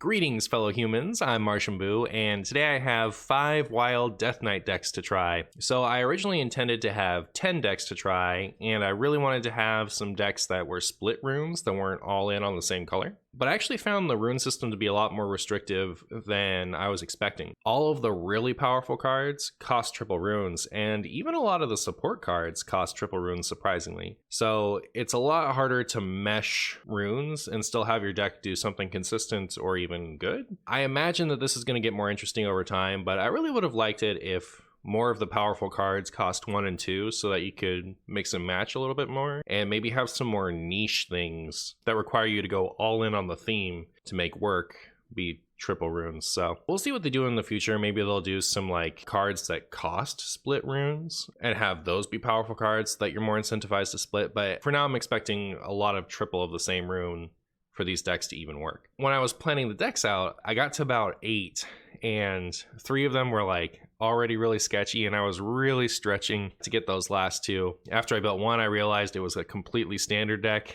Greetings, fellow humans. I'm MartianBuu, and today I have 5 wild Deathknight decks to try. So I originally intended to have 10 decks to try, and I really wanted to have some decks that were split runes that weren't all in on the same color. But I actually found the rune system to be a lot more restrictive than I was expecting. All of the really powerful cards cost triple runes, and even a lot of the support cards cost triple runes, surprisingly. So it's a lot harder to mesh runes and still have your deck do something consistent or even good. I imagine that this is going to get more interesting over time, but I really would have liked it if more of the powerful cards cost 1 and 2 so that you could mix and match a little bit more, and maybe have some more niche things that require you to go all in on the theme to make work be triple runes. So we'll see what they do in the future. Maybe they'll do some like cards that cost split runes and have those be powerful cards that you're more incentivized to split. But for now, I'm expecting a lot of triple of the same rune for these decks to even work. When I was planning the decks out, I got to about 8, and 3 of them were like already really sketchy, and I was really stretching to get those last 2. After I built 1, I realized it was a completely standard deck.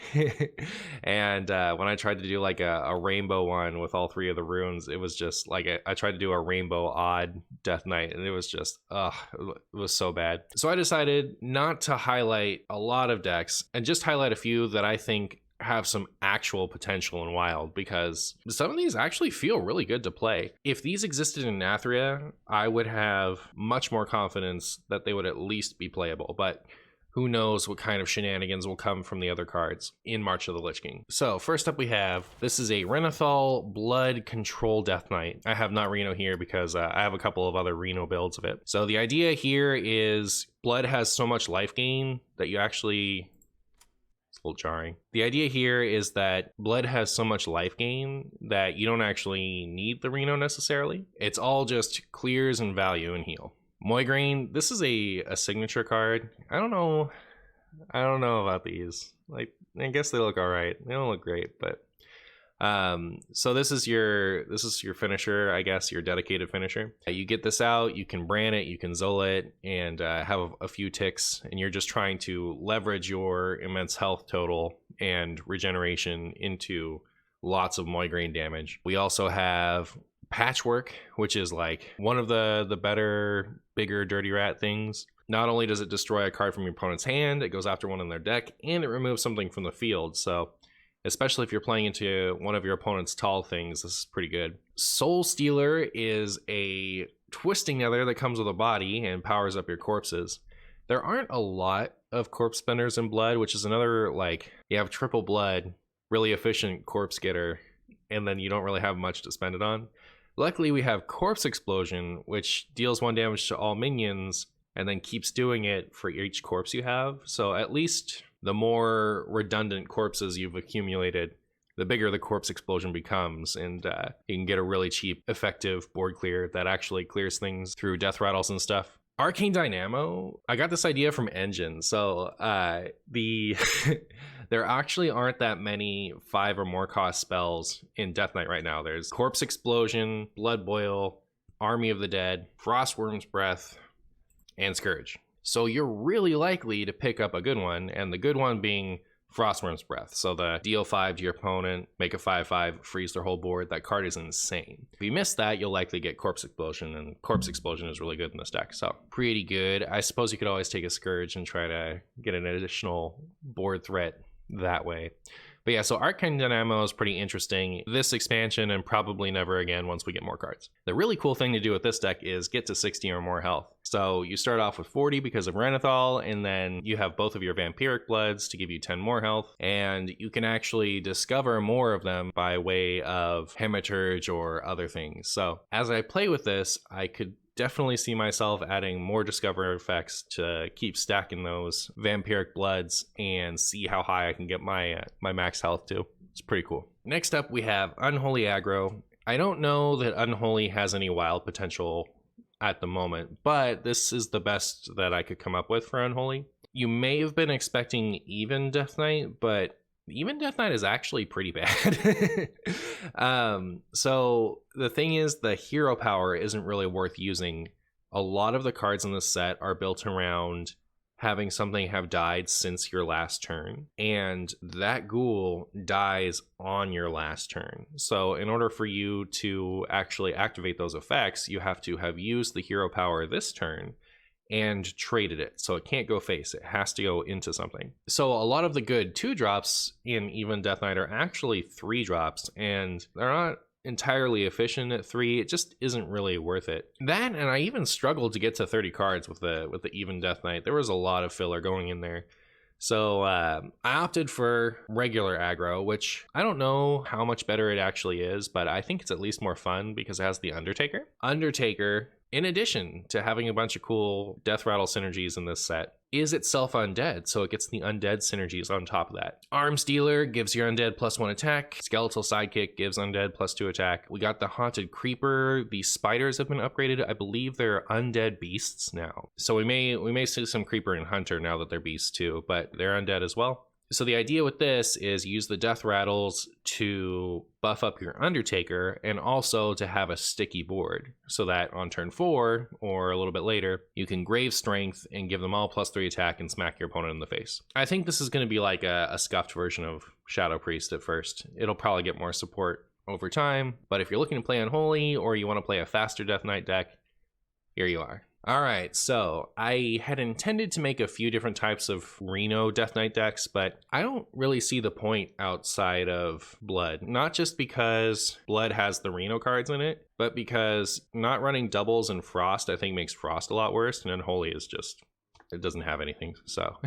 And when I tried to do like a rainbow one with all 3 of the runes, it was just like I tried to do a rainbow odd Deathknight, and it was just it was so bad. So I decided not to highlight a lot of decks and just highlight a few that I think have some actual potential in wild, because some of these actually feel really good to play. If these existed in Nathria, I would have much more confidence that they would at least be playable, but who knows what kind of shenanigans will come from the other cards in March of the Lich King. So first up we have, this is a Reno Blood Control Deathknight. I have not Reno here because I have a couple of other Reno builds of it. So the idea here is blood has so much life gain that you actually, a little jarring. The idea here is that blood has so much life gain that you don't actually need the Reno necessarily. It's all just clears and value and heal. Moigraine, this is a signature card. I don't know about these. Like, I guess they look all right. They don't look great, but so this is your finisher, I guess, your dedicated finisher. You get this out, you can brand it, you can Zola it, and have a few ticks, and you're just trying to leverage your immense health total and regeneration into lots of Moigraine damage. We also have Patchwork, which is like one of the better, bigger dirty rat things. Not only does it destroy a card from your opponent's hand, it goes after one in their deck, and it removes something from the field. So especially if you're playing into one of your opponent's tall things, this is pretty good. Soul Stealer is a twisting nether that comes with a body and powers up your corpses. There aren't a lot of corpse spenders in blood, which is another, like, you have triple blood, really efficient corpse getter, and then you don't really have much to spend it on. Luckily, we have Corpse Explosion, which deals 1 damage to all minions and then keeps doing it for each corpse you have. So at least the more redundant corpses you've accumulated, the bigger the Corpse Explosion becomes, and you can get a really cheap, effective board clear that actually clears things through death rattles and stuff. Arcane Dynamo, I got this idea from Engine. So there actually aren't that many 5 or more cost spells in Deathknight right now. There's Corpse Explosion, Blood Boil, Army of the Dead, Frostworm's Breath, and Scourge. So you're really likely to pick up a good one, and the good one being Frostworm's Breath. So the deal 5 to your opponent, make a 5/5, freeze their whole board. That card is insane. If you miss that, you'll likely get Corpse Explosion, and Corpse Explosion is really good in this deck. So pretty good. I suppose you could always take a Scourge and try to get an additional board threat that way. But yeah, so Arcane Dynamo is pretty interesting this expansion, and probably never again once we get more cards. The really cool thing to do with this deck is get to 60 or more health. So you start off with 40 because of Reno, and then you have both of your Vampiric Bloods to give you 10 more health, and you can actually discover more of them by way of Hematurge or other things. So as I play with this, I could definitely see myself adding more discover effects to keep stacking those Vampiric Bloods and see how high I can get my max health to. It's pretty cool. Next up, we have Unholy Aggro. I don't know that Unholy has any wild potential at the moment, but this is the best that I could come up with for Unholy. You may have been expecting Even Deathknight, but Even Deathknight is actually pretty bad. So the thing is, the hero power isn't really worth using. A lot of the cards in this set are built around having something have died since your last turn, and that ghoul dies on your last turn. So in order for you to actually activate those effects, you have to have used the hero power this turn and traded it. So it can't go face, it has to go into something. So a lot of the good 2-drops in even Deathknight are actually 3-drops, and they're not entirely efficient at 3. It just isn't really worth it. That, and I even struggled to get to 30 cards with the even Deathknight. There was a lot of filler going in there. So I opted for regular aggro, which I don't know how much better it actually is, but I think it's at least more fun because it has the Undertaker. Undertaker, in addition to having a bunch of cool death rattle synergies in this set, is itself undead, so it gets the undead synergies on top of that. Arms Dealer gives your undead +1 attack. Skeletal Sidekick gives undead +2 attack. We got the Haunted Creeper. The spiders have been upgraded. I believe they're undead beasts now. So we may see some Creeper and Hunter now that they're beasts too, but they're undead as well. So the idea with this is use the death rattles to buff up your Undertaker and also to have a sticky board so that on turn 4 or a little bit later, you can Grave Strength and give them all +3 attack and smack your opponent in the face. I think this is going to be like a scuffed version of Shadow Priest at first. It'll probably get more support over time, but if you're looking to play Unholy or you want to play a faster Deathknight deck, here you are. All right, so I had intended to make a few different types of Reno Deathknight decks, but I don't really see the point outside of Blood. Not just because Blood has the Reno cards in it, but because not running doubles and Frost I think makes Frost a lot worse, and Unholy is just, it doesn't have anything. So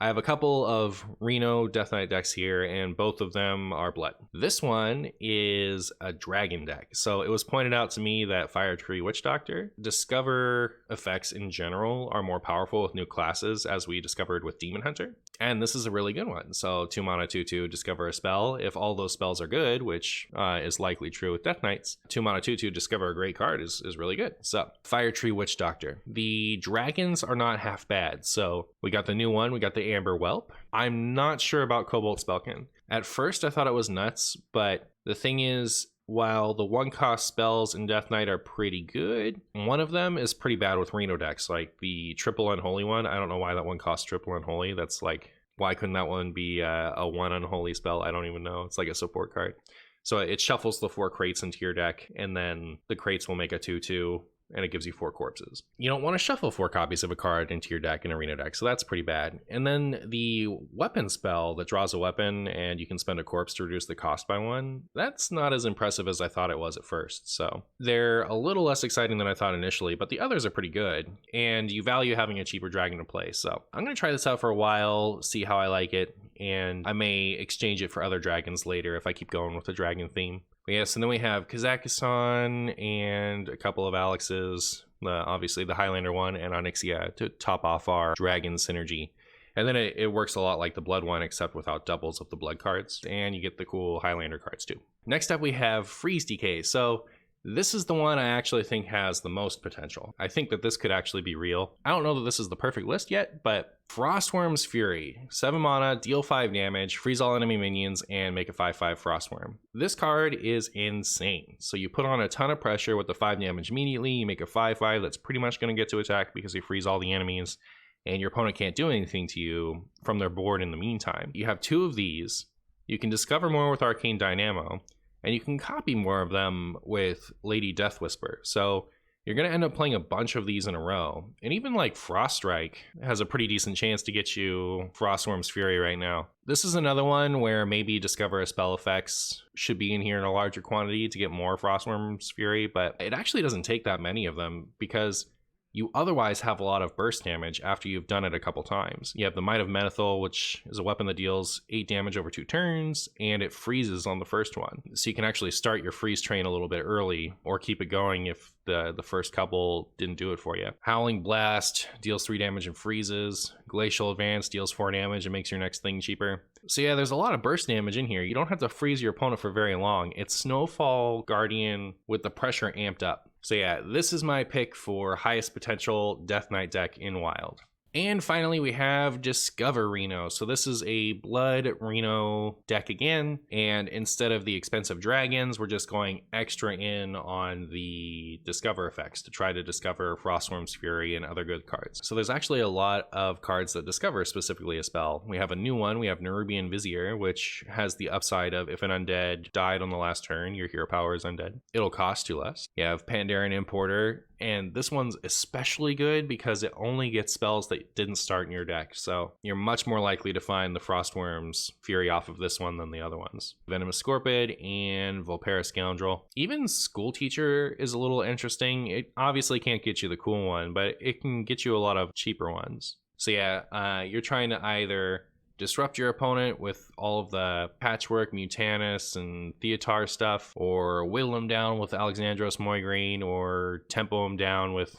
I have a couple of Reno Deathknight decks here, and both of them are Blood. This one is a dragon deck. So it was pointed out to me that Fire Tree Witch Doctor Discover effects in general are more powerful with new classes, as we discovered with Demon Hunter. And this is a really good one. So 2 mana 2/2, discover a spell. If all those spells are good, which is likely true with Deathknights, 2 mana 2/2, discover a great card is really good. So Fire Tree Witch Doctor. The dragons are not half bad. So we got the new one, we got the Amber Whelp. I'm not sure about Cobalt Spellkin. At first I thought it was nuts, but the thing is, while the 1-cost spells in Deathknight are pretty good, one of them is pretty bad with Reno decks, like the triple Unholy one. I don't know why that one costs triple Unholy. That's like, why couldn't that one be a 1 Unholy spell? I don't even know. It's like a support card. So it shuffles the 4 crates into your deck, and then the crates will make a 2/2, and it gives you 4 corpses. You don't want to shuffle 4 copies of a card into your deck in a Reno deck, so that's pretty bad. And then the weapon spell that draws a weapon and you can spend a corpse to reduce the cost by 1, that's not as impressive as I thought it was at first. So they're a little less exciting than I thought initially, but the others are pretty good, and you value having a cheaper dragon to play. So I'm going to try this out for a while, see how I like it, and I may exchange it for other dragons later if I keep going with the dragon theme. But yes, and then we have Kazakhstan and a couple of Alexes, obviously the Highlander one and Onyxia to top off our dragon synergy. And then it works a lot like the Blood one, except without doubles of the Blood cards, and you get the cool Highlander cards too. Next up we have Freeze Decay. So this is the one I actually think has the most potential. I think that this could actually be real. I don't know that this is the perfect list yet, but Frostworm's Fury, 7 mana, deal 5 damage, freeze all enemy minions, and make a 5/5 Frostworm. This card is insane. So you put on a ton of pressure with the 5 damage immediately, you make a 5/5 that's pretty much going to get to attack because you freeze all the enemies, and your opponent can't do anything to you from their board in the meantime. You have 2 of these, you can discover more with Arcane Dynamo, and you can copy more of them with Lady Death Whisper. So you're going to end up playing a bunch of these in a row. And even like Frost Strike has a pretty decent chance to get you Frostworm's Fury right now. This is another one where maybe Discover a Spell effects should be in here in a larger quantity to get more Frostworm's Fury, but it actually doesn't take that many of them because you otherwise have a lot of burst damage after you've done it a couple times. You have the Might of Menethil, which is a weapon that deals 8 damage over 2 turns, and it freezes on the first one. So you can actually start your freeze train a little bit early, or keep it going if the first couple didn't do it for you. Howling Blast deals 3 damage and freezes. Glacial Advance deals 4 damage and makes your next thing cheaper. So yeah, there's a lot of burst damage in here. You don't have to freeze your opponent for very long. It's Snowfall Guardian with the pressure amped up. So yeah, this is my pick for highest potential Deathknight deck in Wild. And finally, we have Discover Reno. So this is a Blood Reno deck again, and instead of the expensive dragons, we're just going extra in on the Discover effects to try to discover Frostworm's Fury and other good cards. So there's actually a lot of cards that discover specifically a spell. We have a new one, we have Nerubian Vizier, which has the upside of if an undead died on the last turn, your hero power is undead. It'll cost 2 less. You have Pandaren Importer, and this one's especially good because it only gets spells that didn't start in your deck, so you're much more likely to find the Frostworm's Fury off of this one than the other ones. Venomous Scorpid and Vulpera Scoundrel. Even School Teacher is a little interesting. It obviously can't get you the cool one, but it can get you a lot of cheaper ones. So yeah, you're trying to either disrupt your opponent with all of the Patchwork, Mutanus, and Theotar stuff, or whittle them down with Alexandros Moigreen, or tempo them down with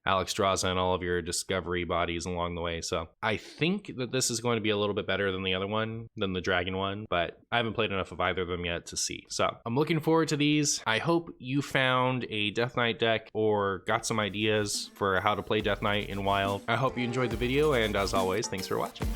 Alexstrasza and all of your discovery bodies along the way. So I think that this is going to be a little bit better than the other one, than the dragon one, but I haven't played enough of either of them yet to see. So I'm looking forward to these. I hope you found a Deathknight deck or got some ideas for how to play Deathknight in Wild. I hope you enjoyed the video, and as always, thanks for watching.